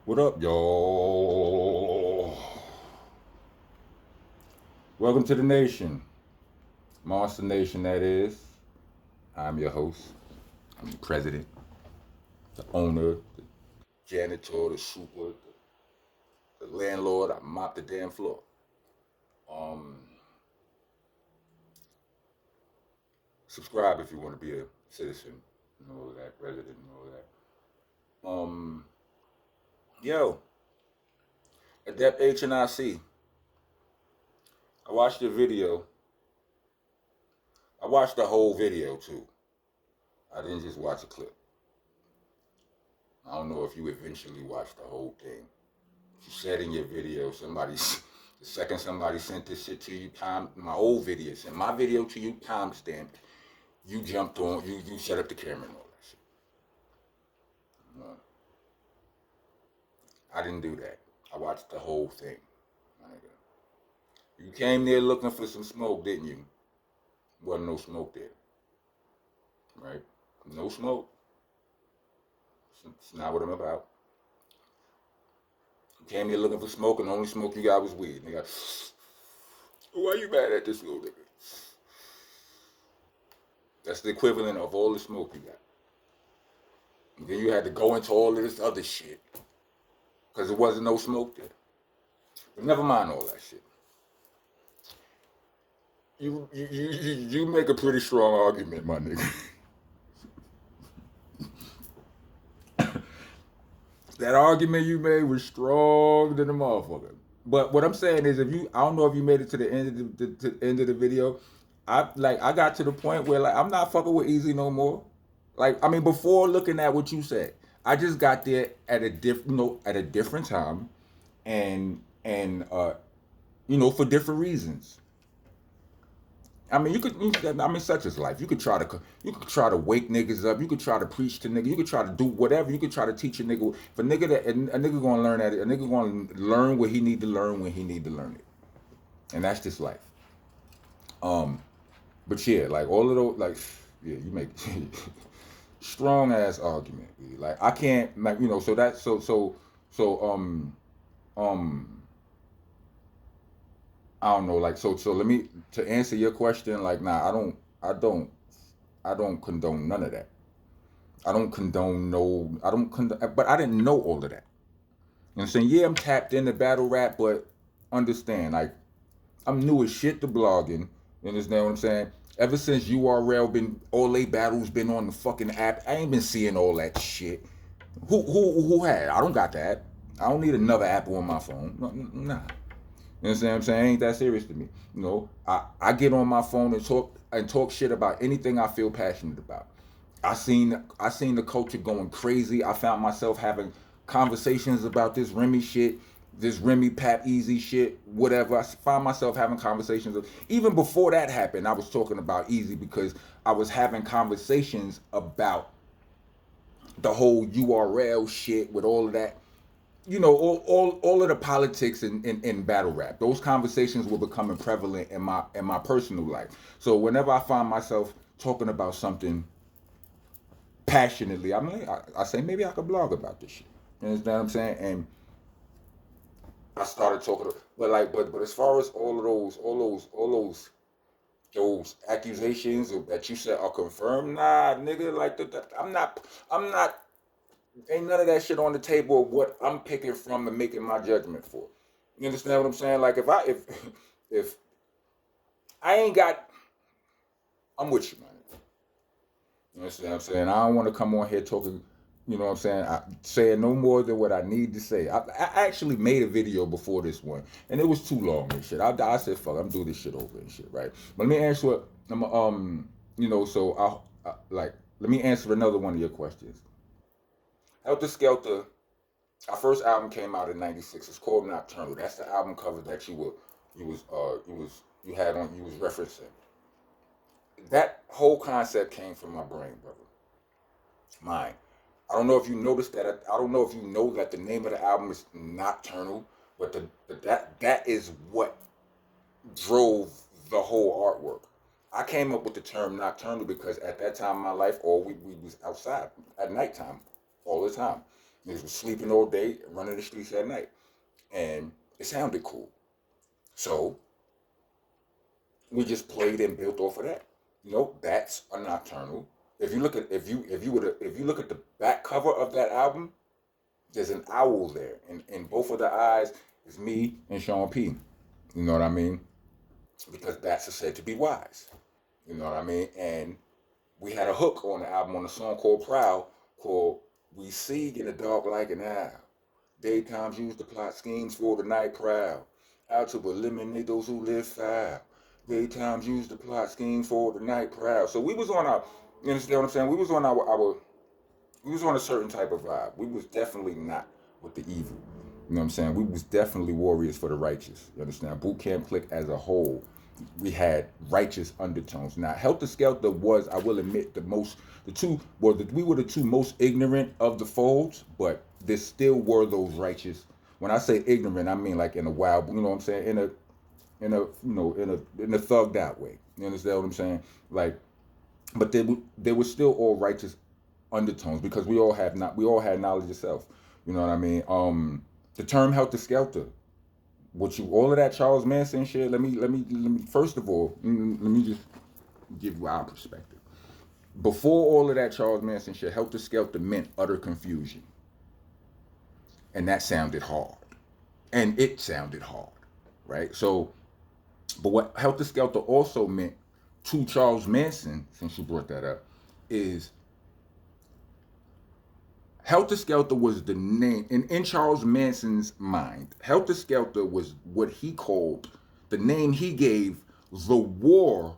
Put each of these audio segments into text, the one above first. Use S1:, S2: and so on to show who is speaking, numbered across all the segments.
S1: What up, y'all? Welcome to the nation. Monster Nation, that is. I'm your host. I'm the president, the owner, the janitor, the super, the landlord. I mop the damn floor. Um, Subscribe if you want to be a citizen and all of that, resident and all of that. Yo, Adept Hnic. I watched the video. I watched the whole video too. I didn't just watch a clip. I don't know if you eventually watched the whole thing. You said in your video, the second somebody sent this shit to you, my old video, sent my video to you, time stamped, you jumped on, you set up the camera and all that shit. No, I didn't do that. I watched the whole thing, my nigga. You came there looking for some smoke, didn't you? Wasn't no smoke there, right? No smoke. It's not what I'm about. You came here looking for smoke, and the only smoke you got was weed. Nigga, why you mad at this little nigga? That's the equivalent of all the smoke you got. And then you had to go into all of this other shit because there wasn't no smoke there. But never mind all that shit. You make a pretty strong argument, my nigga. That argument you made was strong than a motherfucker. But what I'm saying is, I don't know if you made it to the end of the end of the video. I got to the point where like I'm not fucking with Easy no more. Like I mean, before looking at what you said, I just got there at a at a different time, and for different reasons. I mean, I mean, such is life. You could try to wake niggas up. You could try to preach to niggas. You could try to do whatever. You could try to teach a nigga. If a nigga gonna learn at it, a nigga gonna learn what he need to learn when he need to learn it, and that's just life. Um, but yeah, like all of those, like yeah, you make strong ass argument. Like I can't, like so that so um I don't know, like so let me to answer your question, like nah, I don't condone none of that. I don't condone no I don't condone but I didn't know all of that. You know what I'm saying? Yeah, I'm tapped into battle rap, but understand, like I'm new as shit to blogging. You understand what I'm saying? Ever since URL been all they battles been on the fucking app, I ain't been seeing all that shit. Who had? I don't got that. I don't need another app on my phone. Nah. You understand what I'm saying? Ain't that serious to me. I get on my phone and talk shit about anything I feel passionate about. I seen the culture going crazy. I found myself having conversations about this Remy shit, this Remy Pap Easy shit, whatever. I found myself having conversations even before that happened. I was talking about Easy because I was having conversations about the whole URL shit with all of that, all of the politics in battle rap. Those conversations were becoming prevalent in my personal life. So whenever I find myself talking about something passionately, I say maybe I could blog about this shit. You understand what I'm saying? And I started talking, but as far as those accusations that you said are confirmed, nah, nigga, I'm not. Ain't none of that shit on the table of what I'm picking from and making my judgment for. You understand what I'm saying? Like if I ain't got, I'm with you, man. You understand what I'm saying? I don't want to come on here talking, you know what I'm saying? Saying no more than what I need to say. I actually made a video before this one, and it was too long and shit. I said, fuck, I'm doing this shit over and shit, right? But let me answer what, let me answer another one of your questions. Helter Skelter, our first album came out in '96. It's called Nocturnal. That's the album cover that you was referencing. That whole concept came from my brain, brother. Mine. I don't know if you noticed that. I don't know if you know that the name of the album is Nocturnal, but that is what drove the whole artwork. I came up with the term nocturnal because at that time in my life, we was outside at nighttime all the time. Niggas was sleeping all day, running the streets at night, and it sounded cool. So we just played and built off of that. You know, that's a nocturnal. If you look at the back cover of that album, there's an owl there, and in both of the eyes is me and Sean P. You know what I mean? Because bats are said to be wise. You know what I mean? And we had a hook on the album on a song called Proud, called We See in the Dark Like an Owl. Daytimes use the plot schemes for the night crowd. Out to eliminate those who live foul. Daytimes use the plot schemes for the night crowd. So we was on our, you understand what I'm saying? We was on we was on a certain type of vibe. We was definitely not with the evil. You know what I'm saying? We was definitely warriors for the righteous. You understand? Boot Camp Clique as a whole, we had righteous undertones. Now, Helter Skelter was, I will admit, we were the two most ignorant of the folds, but there still were those righteous. When I say ignorant, I mean like in a wild, you know what I'm saying? In a thugged out way. You understand what I'm saying? Like, but there was still all righteous undertones because we all had knowledge of self. You know what I mean? The term Helter Skelter, all of that Charles Manson shit. Let me first of all, let me just give you our perspective. Before all of that Charles Manson shit, Helter Skelter meant utter confusion, and that sounded hard, and it sounded hard, right? So, but what Helter Skelter also meant to Charles Manson, since you brought that up, is Helter Skelter was the name, in Charles Manson's mind, Helter Skelter was what he called, the name he gave the war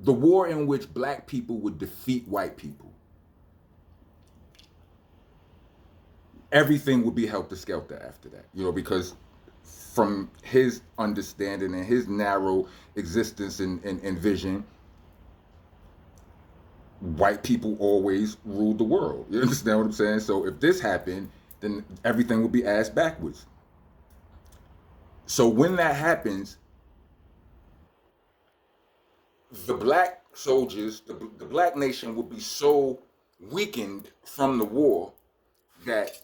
S1: the war in which black people would defeat white people. Everything would be Helter Skelter after that, because from his understanding and his narrow existence and vision, white people always ruled the world. You understand what I'm saying? So if this happened, then everything would be ass backwards. So when that happens, the black soldiers, the black nation will be so weakened from the war that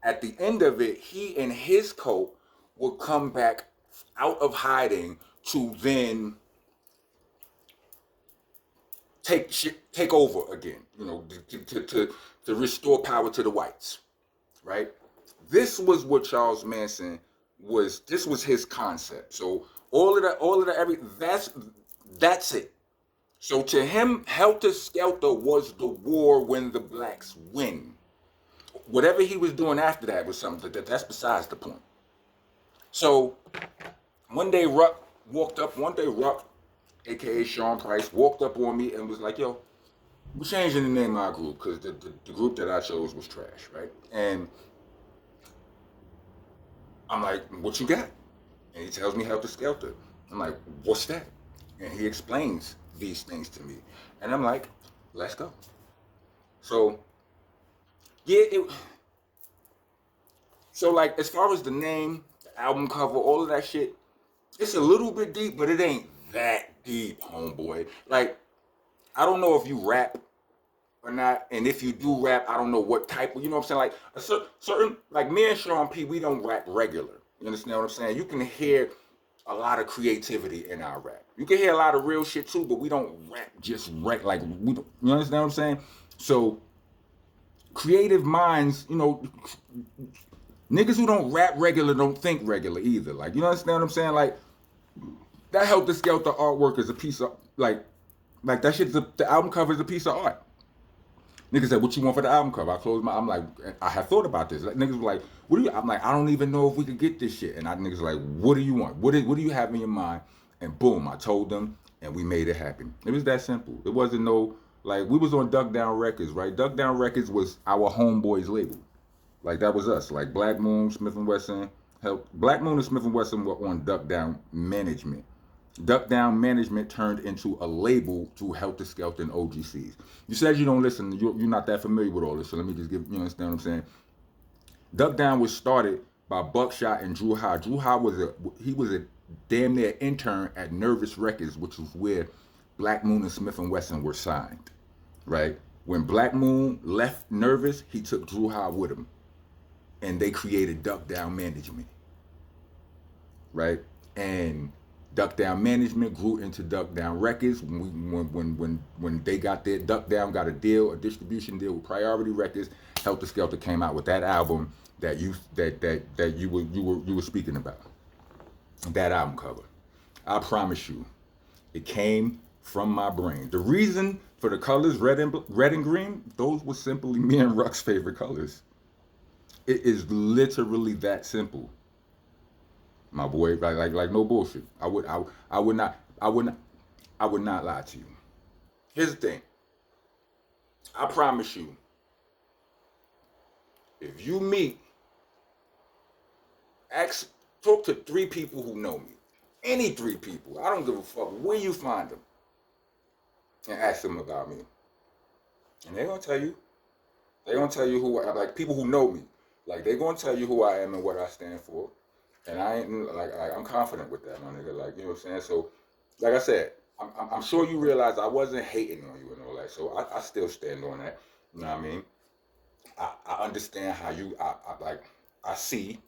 S1: at the end of it, he and his cult will come back out of hiding to then take over again, to restore power to the whites, right? This was what Charles Manson was. This was his concept. So that's it. So to him, Helter Skelter was the war when the blacks win. Whatever he was doing after that was something that's besides the point. So one day Ruck, aka Sean Price, walked up on me and was like, yo, we're changing the name of our group because the group that I chose was trash, right? And I'm like, what you got? And he tells me Helter Skelter. I'm like, what's that? And he explains these things to me. And I'm like, let's go. So, so like as far as the name, the album cover, all of that shit, it's a little bit deep, but it ain't that deep, homeboy. Like, I don't know if you rap or not, and if you do rap, I don't know what type of, you know what I'm saying? Like, a certain, like me and Sean P, we don't rap regular. You understand what I'm saying? You can hear a lot of creativity in our rap. You can hear a lot of real shit too, but we don't rap just like, we don't, you understand what I'm saying? So, creative minds, niggas who don't rap regular don't think regular either. Like, you understand what I'm saying? Like, that Helter Skelter artwork is a piece of, like that shit, the album cover is a piece of art. Niggas said, what you want for the album cover? I'm like, I have thought about this. Like, niggas were like, what do you, I'm like, I don't even know if we could get this shit. And niggas were like, what do you want? What do you have in your mind? And boom, I told them, and we made it happen. It was that simple. It wasn't no, like, we was on Duck Down Records, right? Duck Down Records was our homeboys label. Like, that was us. Like, Black Moon, Smith & Wesson, Black Moon and Smith & Wesson were on Duck Down Management. Duck Down Management turned into a label to Helter Skelter and OGCs. You said you don't listen. You're not that familiar with all this, so let me just you understand what I'm saying? Duck Down was started by Buckshot and Drew High. Drew High was a damn near intern at Nervous Records, which was where Black Moon and Smith & Wesson were signed, right? When Black Moon left Nervous, he took Drew High with him, and they created Duck Down Management, right? And Duck Down Management grew into Duck Down Records. When they got their Duck Down got a distribution deal with Priority Records, Helter Skelter came out with that album that you were speaking about. That album cover. I promise you, it came from my brain. The reason for the colors red and green, those were simply me and Ruck's favorite colors. It is literally that simple, my boy. Like no bullshit. I would not lie to you. Here's the thing. I promise you, if you meet, ask, talk to 3 people who know me, any 3 people. I don't give a fuck where you find them, and ask them about me, and they're gonna tell you. They're gonna tell you who I like. People who know me, like they're gonna tell you who I am and what I stand for. And I ain't like I'm confident with that, my nigga. Like you know what I'm saying. So, like I said, I'm sure you realize I wasn't hating on you and all that. So I still stand on that. You know what I mean? I understand how you like I see.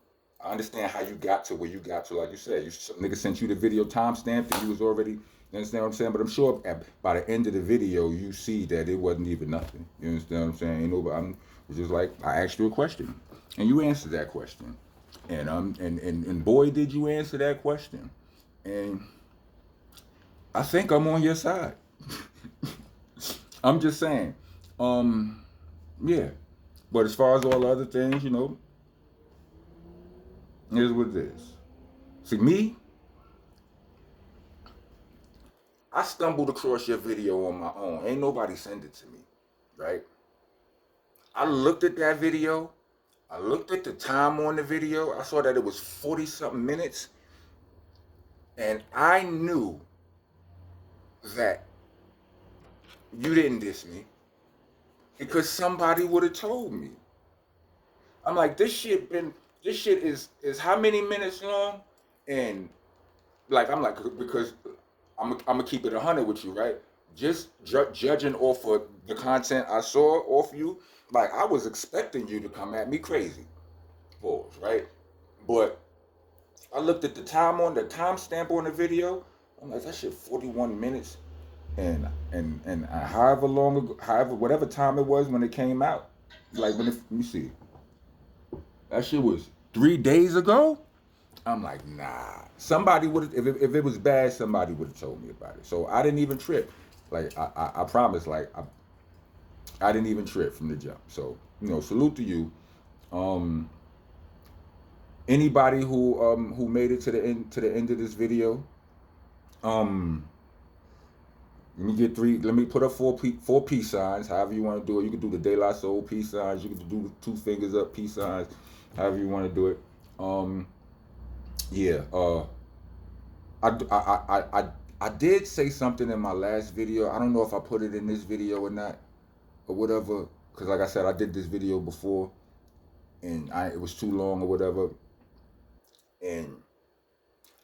S1: I understand how you got to where you got to. Like you said, you nigga sent you the video timestamp and you was already. You understand what I'm saying? But I'm sure by the end of the video, you see that it wasn't even nothing. You understand what I'm saying? You know, but it's just like I asked you a question, and you answered that question, and boy, did you answer that question, and I think I'm on your side. I'm just saying, yeah. But as far as all the other things, you know, here's what it is. See me, I stumbled across your video on my own. Ain't nobody send it to me, right? I looked at that video. I looked at the time on the video. I saw that it was 40 something minutes. And I knew that you didn't diss me because somebody would have told me. I'm like, this shit is how many minutes long? And like, I'm like, because I'm gonna keep it 100 with you, right? Just judging off of the content I saw off you, like I was expecting you to come at me crazy, pause, right? But I looked at the timestamp on the video. I'm like, that shit 41 minutes, and however long ago, however whatever time it was when it came out, like let me see, that shit was 3 days ago. I'm like, nah. Somebody would if it was bad, somebody would have told me about it. So I didn't even trip. Like I promise, like I didn't even trip from the jump. So you know, salute to you. Um, Anybody who made it to the end of this video, um, let me get 3. Let me put up 4 peace signs. However you want to do it, you can do the De La Soul peace signs. You can do the 2 fingers up peace signs. However you want to do it. Yeah. I did say something in my last video. I don't know if I put it in this video or not, or whatever. Cause like I said, I did this video before, and it was too long or whatever. And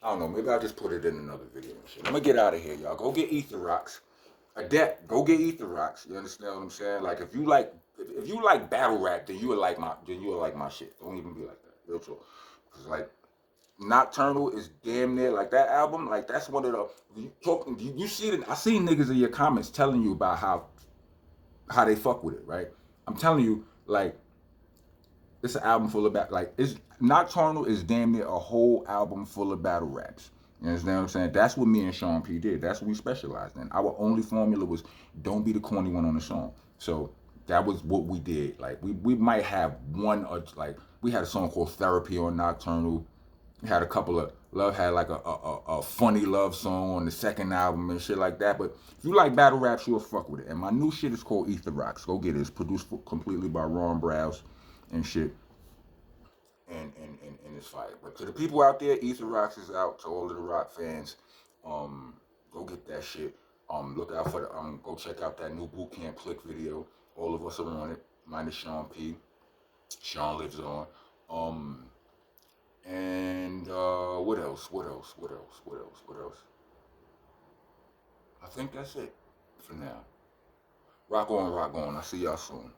S1: I don't know. Maybe I'll just put it in another video and shit. I'm gonna get out of here, y'all. Go get Ether Rocks. Adept. Go get Ether Rocks. You understand what I'm saying? Like if you like battle rap, then you would like my shit. Don't even be like that. Real talk. Cause like Nocturnal is damn near like that album. Like that's one of the you see it. I seen niggas in your comments telling you about how they fuck with it, right? I'm telling you, like it's an album full of like it's Nocturnal is damn near a whole album full of battle raps. You understand what I'm saying? That's what me and Sean P did. That's what we specialized in. Our only formula was don't be the corny one on the song. So that was what we did. Like we might have one or like we had a song called Therapy on Nocturnal. Had a couple of love had like a funny love song on the second album and shit like that. But if you like battle raps, you'll fuck with it. And my new shit is called Ether Rocks. Go get it. It's produced completely by Ron Browse and shit. And it's fire. But to the people out there, Ether Rocks is out. To all of the rock fans, go get that shit. Look out for the go check out that new boot camp click video. All of us are on it, minus Sean P. Sean lives on. And what else? I think that's it for now. Rock on, rock on. I'll see y'all soon.